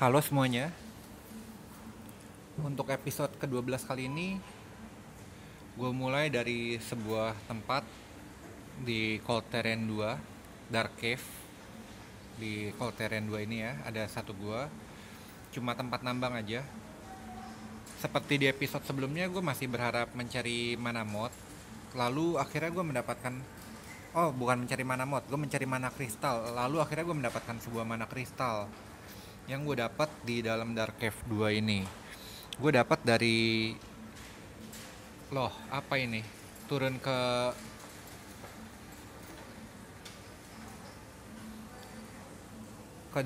Halo semuanya, untuk episode ke-12 kali ini gue mulai dari sebuah tempat di Cold Terrain 2, Dark Cave. Di Cold Terrain 2 ini ya, ada satu gua, cuma tempat nambang aja. Seperti di episode sebelumnya, gue masih berharap mencari mana mod. Lalu akhirnya gue mendapatkan, oh bukan mencari mana mod, gue mencari mana kristal. Lalu akhirnya gue mendapatkan sebuah mana kristal yang gue dapat di dalam Dark Cave 2 ini. Gue dapat dari, loh apa ini, turun ke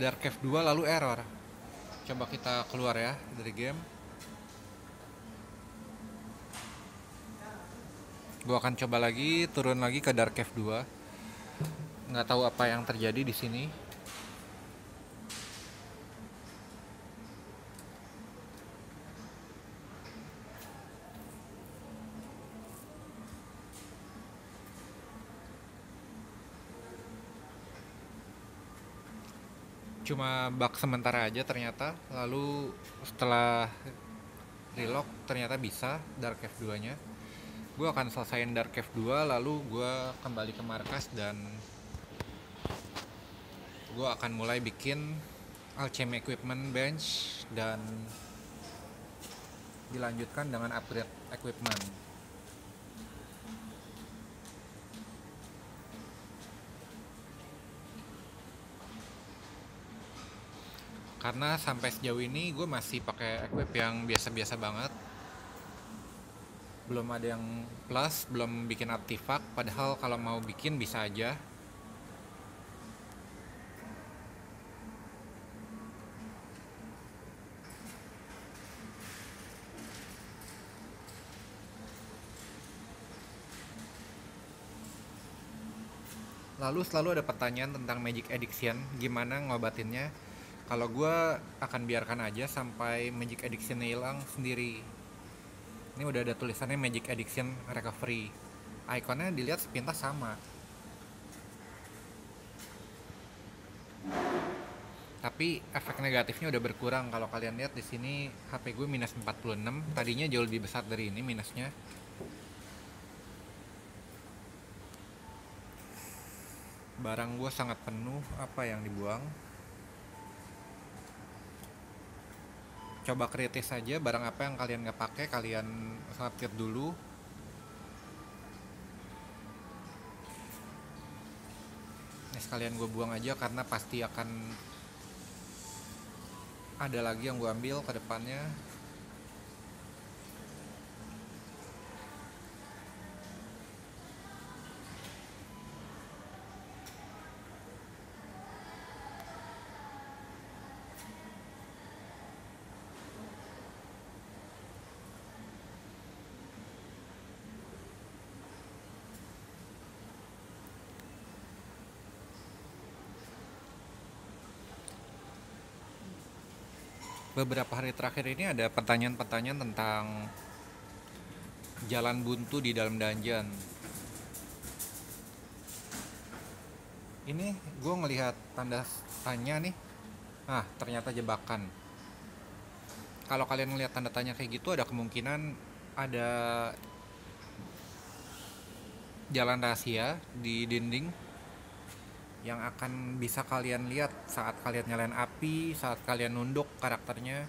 Dark Cave 2 lalu error. Coba kita keluar ya dari game. Gue akan coba lagi turun lagi ke Dark Cave 2. Nggak tahu apa yang terjadi di sini. Cuma bug sementara aja ternyata. Lalu setelah reload ternyata bisa Dark Cave 2 nya. Gue akan selesaiin Dark Cave 2 lalu gue kembali ke markas dan gue akan mulai bikin alchemy equipment bench dan dilanjutkan dengan upgrade equipment. Karena sampai sejauh ini gue masih pakai equip yang biasa-biasa banget. Belum ada yang plus, belum bikin artifak. Padahal kalau mau bikin bisa aja. Lalu selalu ada pertanyaan tentang Magic Addiction, gimana ngobatinnya. Kalau gue akan biarkan aja sampai Magic Addiction-nya hilang sendiri. Ini udah ada tulisannya Magic Addiction Recovery. Ikonnya dilihat sepintas sama. Tapi efek negatifnya udah berkurang. Kalau kalian lihat di sini HP gue minus 46, tadinya jauh lebih besar dari ini minusnya. Barang gue sangat penuh, apa yang dibuang. Coba kritis saja barang apa yang kalian nggak pakai, kalian sortir dulu. Ini sekalian gue buang aja karena pasti akan ada lagi yang gue ambil ke depannya. Beberapa hari terakhir ini ada pertanyaan-pertanyaan tentang jalan buntu di dalam dungeon. Ini gue ngelihat tanda tanya nih. Ah, ternyata jebakan. Kalau kalian ngelihat tanda tanya kayak gitu, ada kemungkinan ada jalan rahasia di dinding yang akan bisa kalian lihat saat kalian nyalain api, saat kalian nunduk karakternya.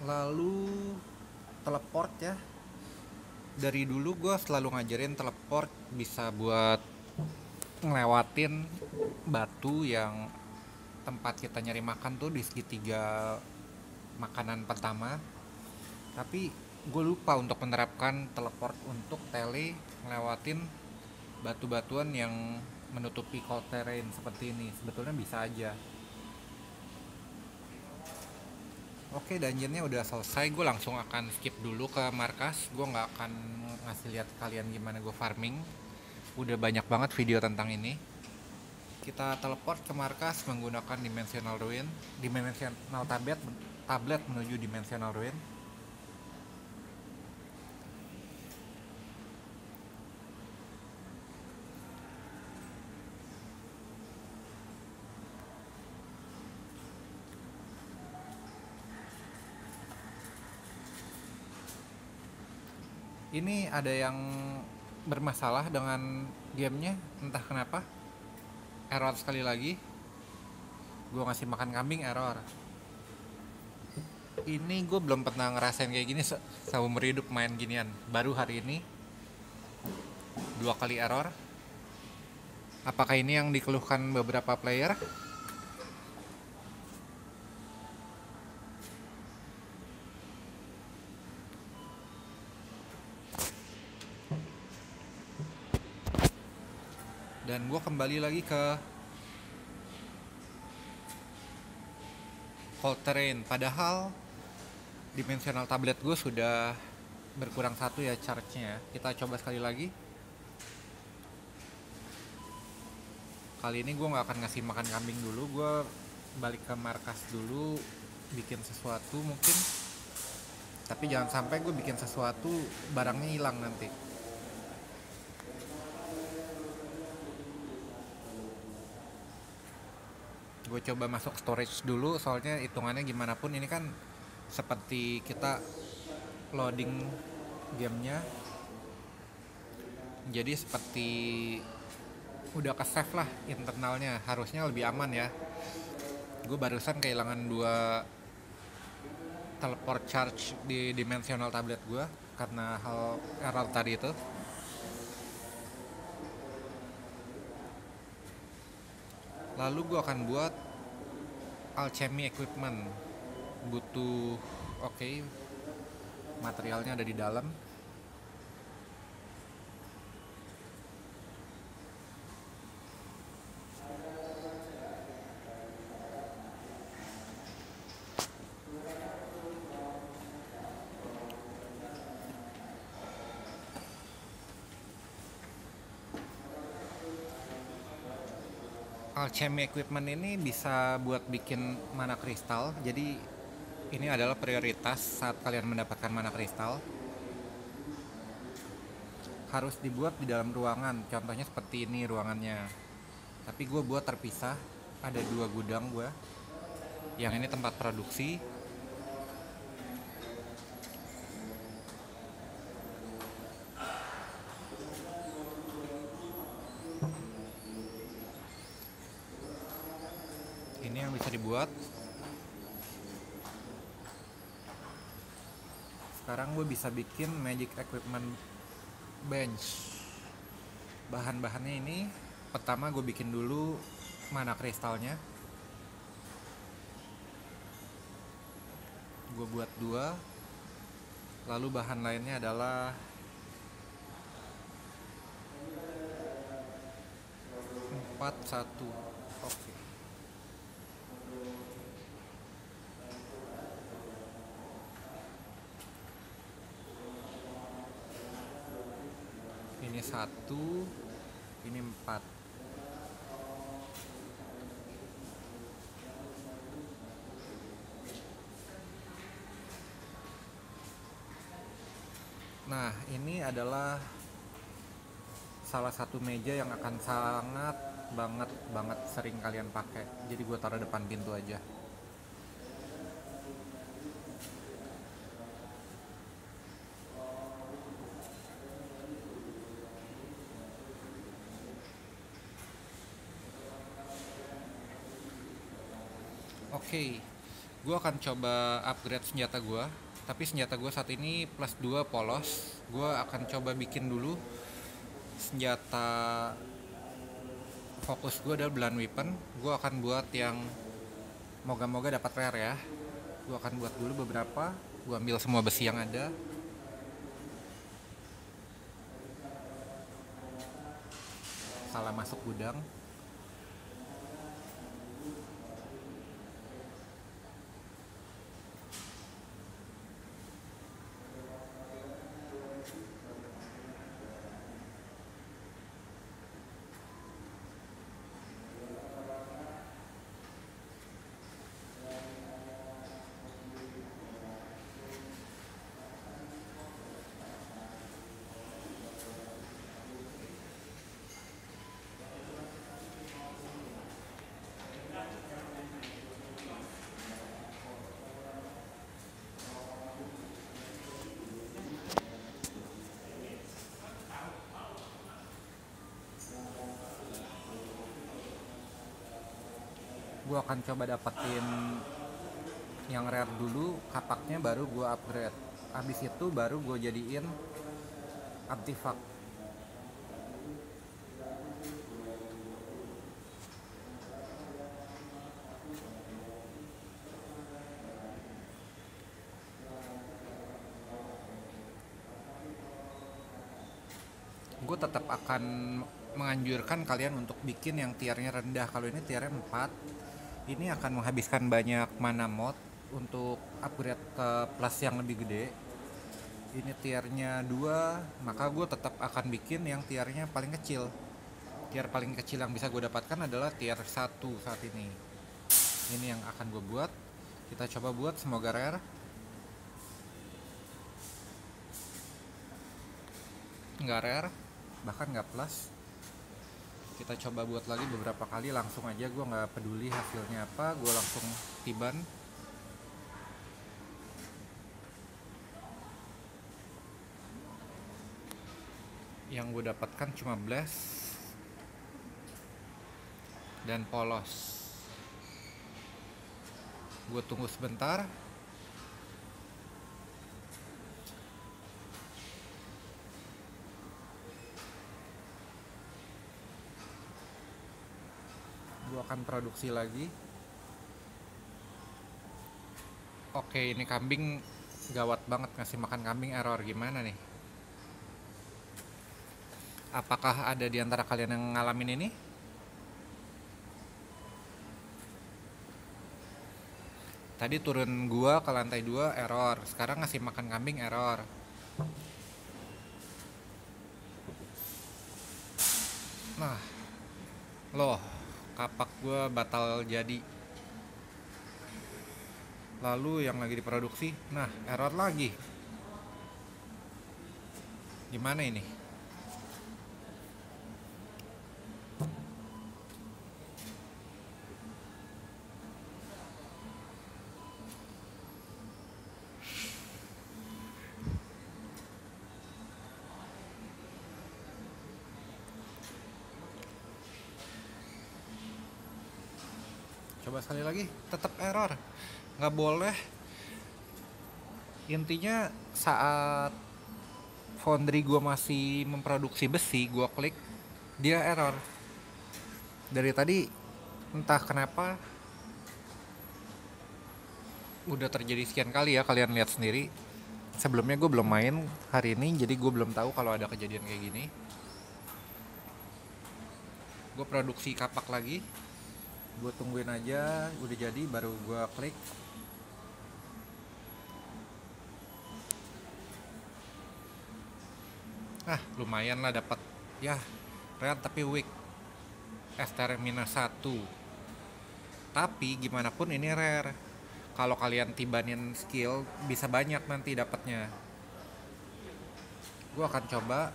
Lalu teleport ya, dari dulu gue selalu ngajarin teleport bisa buat ngelewatin batu yang tempat kita nyari makan tuh di segitiga makanan pertama. Tapi gue lupa untuk menerapkan teleport untuk tele ngelewatin batu-batuan yang menutupi cold terrain seperti ini. Sebetulnya bisa aja. Oke, dungeonnya udah selesai. Gue langsung akan skip dulu ke markas. Gue nggak akan ngasih lihat kalian gimana gue farming. Udah banyak banget video tentang ini. Kita teleport ke markas menggunakan dimensional ruin, dimensional tablet menuju dimensional ruin. Ini ada yang bermasalah dengan gamenya, entah kenapa. Error sekali lagi. Gue ngasih makan kambing, error. Ini gue belum pernah ngerasain kayak gini seumur hidup main ginian. Baru hari ini 2 kali error. Apakah ini yang dikeluhkan beberapa player? Dan gue kembali lagi ke cold terrain. Padahal dimensional tablet gue sudah berkurang 1 ya charge-nya. Kita coba sekali lagi. Kali ini gue gak akan ngasih makan kambing dulu. Gue balik ke markas dulu, bikin sesuatu mungkin. Tapi jangan sampai gue bikin sesuatu barangnya hilang nanti. Gue coba masuk storage dulu, soalnya hitungannya gimana pun ini kan seperti kita loading gamenya, jadi seperti udah ke save lah internalnya, harusnya lebih aman ya. Gue barusan kehilangan 2 teleport charge di dimensional tablet gue karena hal error tadi itu. Lalu gue akan buat alchemy equipment. Butuh materialnya ada di dalam. Alchemy equipment ini bisa buat bikin mana kristal. Jadi ini adalah prioritas saat kalian mendapatkan mana kristal. Harus dibuat di dalam ruangan. Contohnya seperti ini ruangannya. Tapi gue buat terpisah. Ada 2 gudang gue. Yang ini tempat produksi. Ini yang bisa dibuat. Sekarang gue bisa bikin magic equipment bench. Bahan-bahannya ini, pertama gue bikin dulu mana kristalnya. Gue buat 2. Lalu bahan lainnya adalah 4, 1. Oke. Ini 1, ini 4. Nah, ini adalah salah satu meja yang akan sangat banget sering kalian pakai. Jadi gue taruh depan pintu aja. Oke, Gue akan coba upgrade senjata gue, tapi senjata gue saat ini plus 2 polos. Gue akan coba bikin dulu senjata fokus gue adalah blunt weapon. Gue akan buat yang moga-moga dapat rare ya. Gue akan buat dulu beberapa. Gue ambil semua besi yang ada. Salah masuk gudang. Gue akan coba dapetin yang rare dulu, kapaknya baru gue upgrade. Abis itu baru gue jadiin artifak. Gue tetap akan menganjurkan kalian untuk bikin yang tiernya rendah. Kalau ini tiernya 4, ini akan menghabiskan banyak mana mod untuk upgrade ke plus yang lebih gede. Ini tiernya 2, maka gue tetap akan bikin yang tiernya paling kecil. Tier paling kecil yang bisa gue dapatkan adalah tier 1 saat ini. Ini yang akan gue buat. Kita coba buat, semoga rare. Nggak rare, bahkan nggak plus. Kita coba buat lagi beberapa kali, langsung aja, gue nggak peduli hasilnya apa, gue langsung tiban. Yang gue dapatkan cuma blast dan polos. Gue tunggu sebentar. Gue akan produksi lagi. Oke, ini kambing gawat banget, ngasih makan kambing error. Gimana nih? Apakah ada di antara kalian yang ngalamin ini? Tadi turun gua ke lantai 2 error, sekarang ngasih makan kambing error. Nah, loh, kapak gua batal jadi. Lalu yang lagi diproduksi, nah error lagi. Gimana ini? Coba sekali lagi, tetap error. Nggak boleh. Intinya saat foundry gue masih memproduksi besi, gue klik, dia error. Dari tadi entah kenapa udah terjadi sekian kali ya, kalian lihat sendiri. Sebelumnya gue belum main hari ini, jadi gue belum tahu kalau ada kejadian kayak gini. Gue produksi kapak lagi, gue tungguin aja, udah jadi baru gue klik. Lumayan lah dapat ya, rare tapi weak. STR-1. Tapi gimana pun ini rare. Kalau kalian tibanin skill bisa banyak nanti dapatnya. Gue akan coba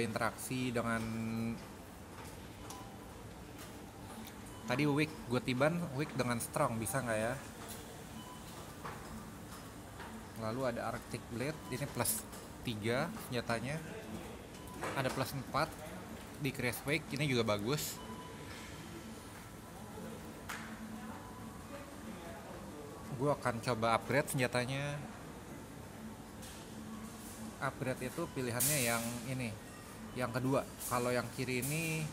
interaksi dengan tadi weak, gue tiban weak dengan strong, bisa nggak ya? Lalu ada Arctic Blade, ini plus 3 senjatanya. Ada plus 4 di Crash Wake, ini juga bagus. gue akan coba upgrade senjatanya. Upgrade itu pilihannya yang ini, yang kedua. Kalau yang kiri ini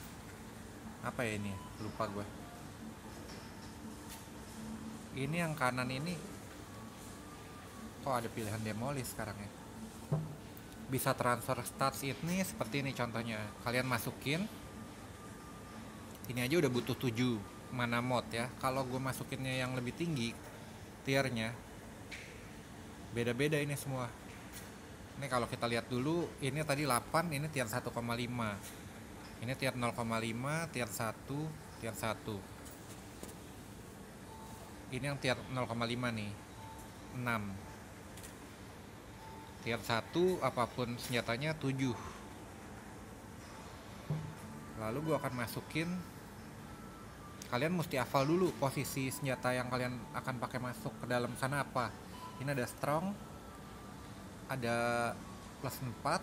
apa ya, ini lupa gue. Ini yang kanan ini kok ada pilihan demolish sekarang ya. Bisa transfer stats ini seperti ini contohnya. Kalian masukin, ini aja udah butuh 7 mana mod ya. Kalau gue masukinnya yang lebih tinggi tiernya, beda-beda ini semua. Ini kalau kita lihat dulu, ini tadi 8, ini tier 1,5. Ini tier 0,5, tier 1, tier 1. Ini yang tier 0,5 nih, 6. Tier 1 apapun senjatanya 7. Lalu gue akan masukin, kalian mesti hafal dulu posisi senjata yang kalian akan pakai masuk ke dalam sana apa. Ini ada strong, ada plus 4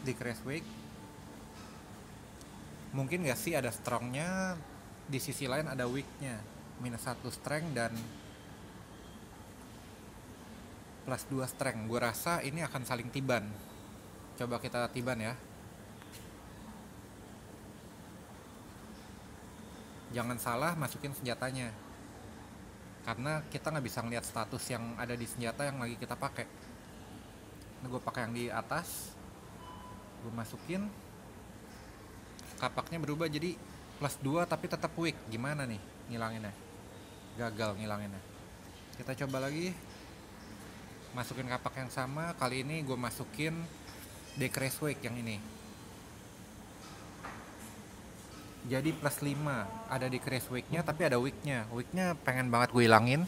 di crash weight. Mungkin gak sih ada strongnya, di sisi lain ada weaknya, minus 1 strength dan plus 2 strength. Gue rasa ini akan saling tiban. Coba kita tiban ya. Jangan salah masukin senjatanya, karena kita nggak bisa ngeliat status yang ada di senjata yang lagi kita pakai. Ini gue pakai yang di atas, gue masukin, kapaknya berubah jadi plus 2 tapi tetap weak. Gimana nih ngilanginnya? Gagal ngilanginnya. Kita coba lagi, masukin kapak yang sama. Kali ini gue masukin decrease weight yang ini, jadi plus 5. Ada decrease weightnya tapi ada weaknya. Weaknya pengen banget gue hilangin,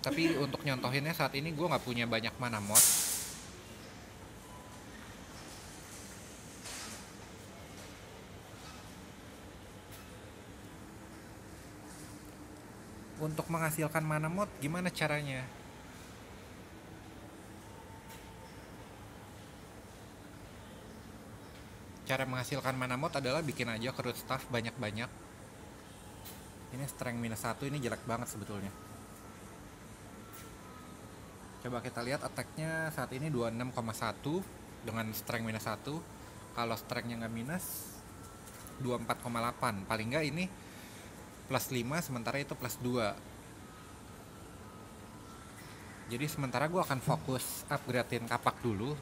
tapi untuk nyontohinnya saat ini gue nggak punya banyak mana mod. Untuk menghasilkan mana mod gimana caranya? Cara menghasilkan mana mod adalah bikin aja root staff banyak-banyak. Ini strength minus 1, ini jelek banget sebetulnya. Coba kita lihat attack-nya saat ini 26,1 dengan strength minus 1. Kalau strength-nya nggak minus, 24,8. Paling nggak ini plus 5, sementara itu plus 2. Jadi sementara gue akan fokus upgradein kapak dulu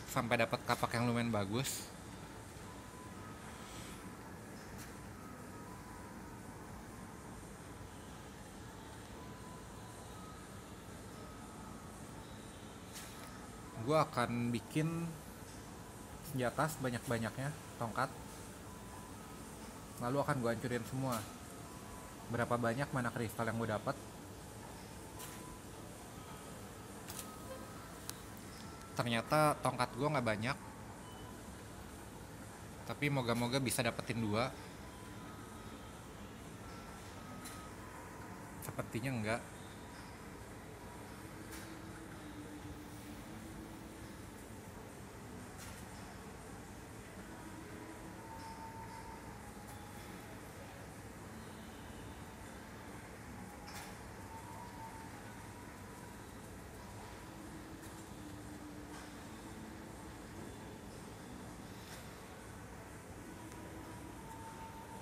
sampai dapat kapak yang lumayan bagus. Gue akan bikin senjata sebanyak-banyaknya, tongkat, lalu akan gue hancurin semua. Berapa banyak mana kristal yang gue dapat. Ternyata tongkat gue nggak banyak, tapi moga-moga bisa dapetin 2. Sepertinya enggak.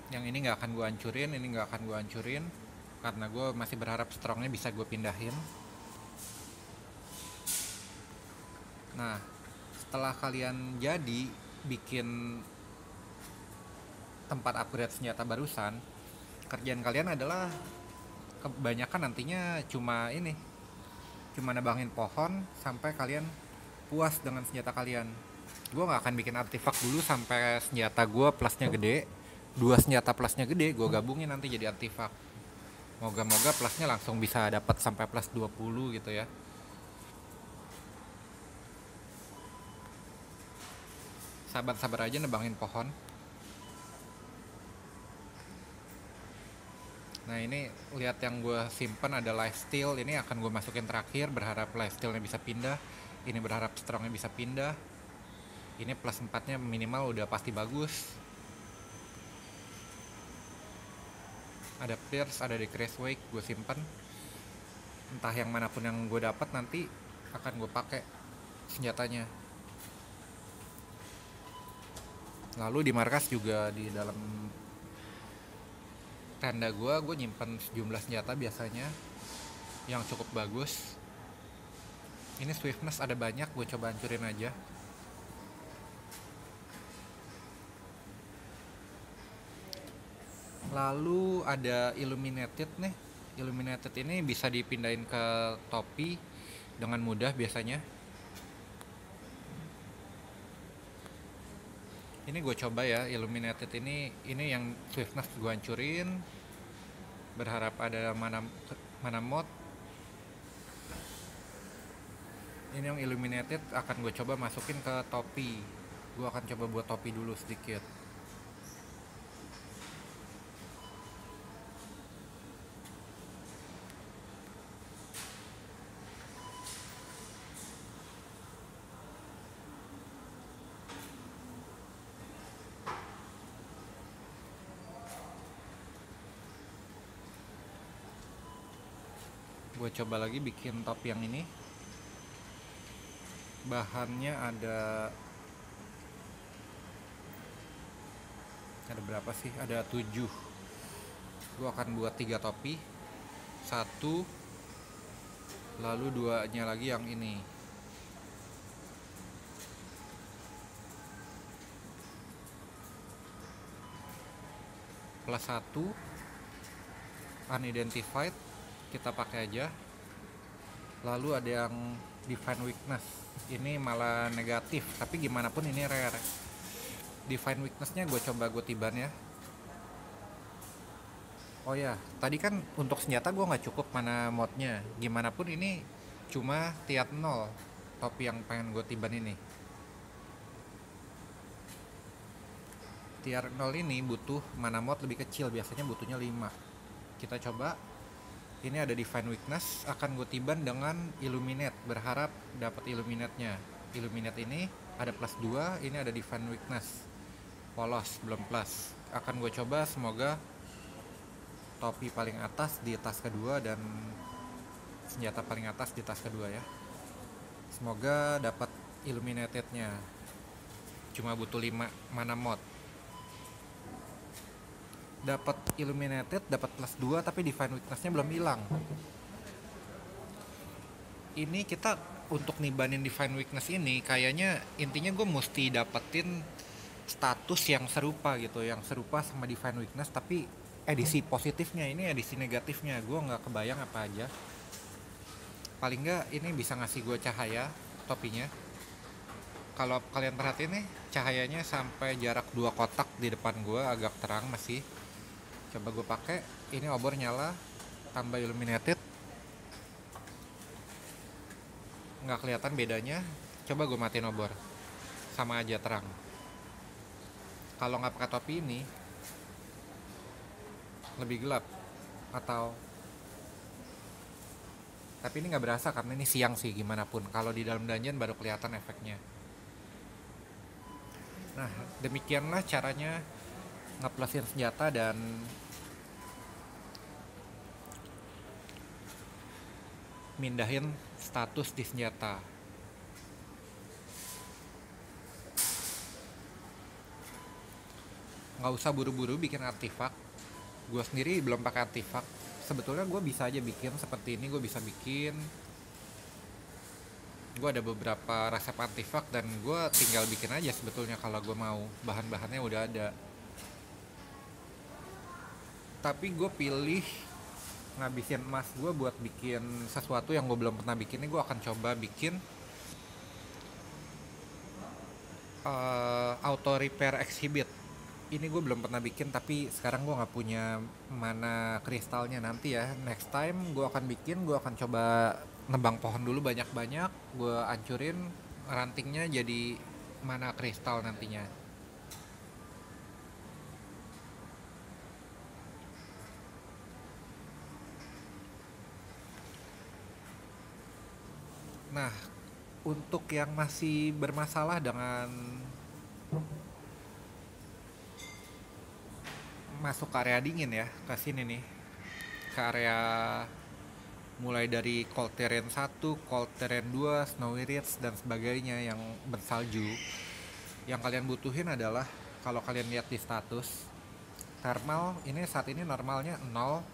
Yang ini nggak akan gue hancurin, ini nggak akan gue hancurin, karena gue masih berharap strongnya bisa gue pindahin. Nah, setelah kalian jadi bikin tempat upgrade senjata barusan, kerjaan kalian adalah kebanyakan nantinya cuma nebangin pohon sampai kalian puas dengan senjata kalian. Gue nggak akan bikin artefak dulu sampai senjata gue plusnya gede. 2 senjata plusnya gede gue gabungin nanti jadi artefak. Moga-moga plusnya langsung bisa dapat sampai plus 20 gitu ya. Sabar-sabar aja nebangin pohon. Nah ini lihat yang gue simpen ada lifesteal. Ini akan gue masukin terakhir, berharap lifestealnya bisa pindah. Ini berharap strongnya bisa pindah. Ini plus 4-nya minimal udah pasti bagus. Ada pierce, ada decrease weight, gue simpen. entah yang manapun yang gue dapat nanti akan gue pakai senjatanya. Lalu di markas juga di dalam tenda gue nyimpen sejumlah senjata biasanya yang cukup bagus. Ini swiftness ada banyak, gue coba hancurin aja. Lalu ada illuminated nih. Illuminated ini bisa dipindahin ke topi dengan mudah biasanya. Ini gue coba ya, illuminated ini yang swiftness gue hancurin. Berharap ada mana mod. Ini yang illuminated akan gue coba masukin ke topi. Gue akan coba buat topi dulu sedikit. Gue coba lagi bikin topi yang ini. Bahannya ada berapa sih? Ada 7. Gue akan buat 3 topi. 1, lalu 2-nya lagi yang ini. Plus 1 unidentified, kita pakai aja. Lalu ada yang define weakness, ini malah negatif, tapi gimana pun ini rare. Define weaknessnya gue coba gue tiban ya. Oh ya, tadi kan untuk senjata gue nggak cukup mana modnya. Gimana pun ini cuma tier 0 topi yang pengen gue tiban ini. Tier 0 ini butuh mana mod lebih kecil, biasanya butuhnya 5. Kita coba. Ini ada define weakness, akan gue tiban dengan illuminate, berharap dapat illuminate-nya. Illuminate ini ada plus 2, ini ada define weakness. Polos, belum plus. Akan gue coba, semoga topi paling atas di tas kedua dan senjata paling atas di tas kedua ya. Semoga dapat illuminated-nya. Cuma butuh 5 mana mod. Dapat illuminated, dapat plus 2, tapi define weakness-nya belum hilang. Ini kita untuk nibanin define weakness ini kayaknya intinya gue mesti dapetin status yang serupa gitu, yang serupa sama define weakness, tapi edisi positifnya, ini edisi negatifnya gue nggak kebayang apa aja. Paling nggak ini bisa ngasih gue cahaya topinya. Kalau kalian perhatiin nih, cahayanya sampai jarak 2 kotak di depan gue, agak terang masih. Coba gue pakai, ini obor nyala, tambah illuminated, nggak kelihatan bedanya. Coba gue matiin obor, sama aja terang. Kalau nggak pakai topi ini lebih gelap, atau tapi ini nggak berasa karena ini siang sih gimana pun. Kalau di dalam dungeon baru kelihatan efeknya. Nah, demikianlah caranya ngeplusin senjata dan mindahin status di senjata. Nggak usah buru-buru bikin artefak. Gue sendiri belum pakai artefak. Sebetulnya gue bisa aja bikin seperti ini, gue bisa bikin. Gue ada beberapa resep artefak dan gue tinggal bikin aja sebetulnya kalau gue mau. Bahan-bahannya udah ada. Tapi gue pilih ngabisin emas gue buat bikin sesuatu yang gue belum pernah bikin. Ini gue akan coba bikin auto repair exhibit. Ini gue belum pernah bikin, tapi sekarang gue nggak punya mana kristalnya. Nanti ya next time gue akan bikin. Gue akan coba nebang pohon dulu banyak-banyak, gue hancurin rantingnya jadi mana kristal nantinya. Nah, untuk yang masih bermasalah dengan masuk ke area dingin ya, ke sini nih, ke area mulai dari Cold Terrain 1, Cold Terrain 2, Snowy Ridge dan sebagainya yang bersalju. Yang kalian butuhin adalah, kalau kalian lihat di status thermal ini saat ini normalnya 0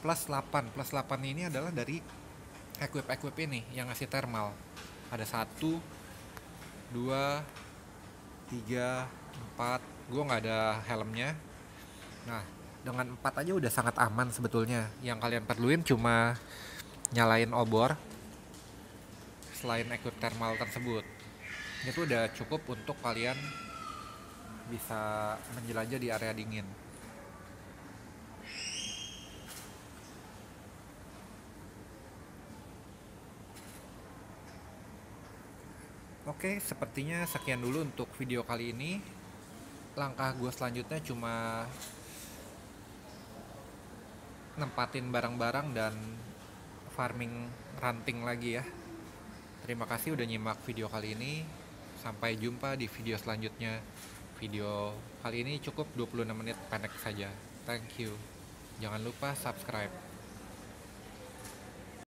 plus 8. Plus 8 ini adalah dari equip ini yang ngasih thermal. Ada 1, 2, 3, 4. Gue nggak ada helmnya. Nah, dengan 4 aja udah sangat aman sebetulnya. Yang kalian perluin cuma nyalain obor selain equip thermal tersebut. Itu udah cukup untuk kalian bisa menjelajah di area dingin. Oke, sepertinya sekian dulu untuk video kali ini. Langkah gue selanjutnya cuma nempatin barang-barang dan farming ranting lagi ya. Terima kasih udah nyimak video kali ini. Sampai jumpa di video selanjutnya. Video kali ini cukup 26 menit, pendek saja. Thank you. Jangan lupa subscribe.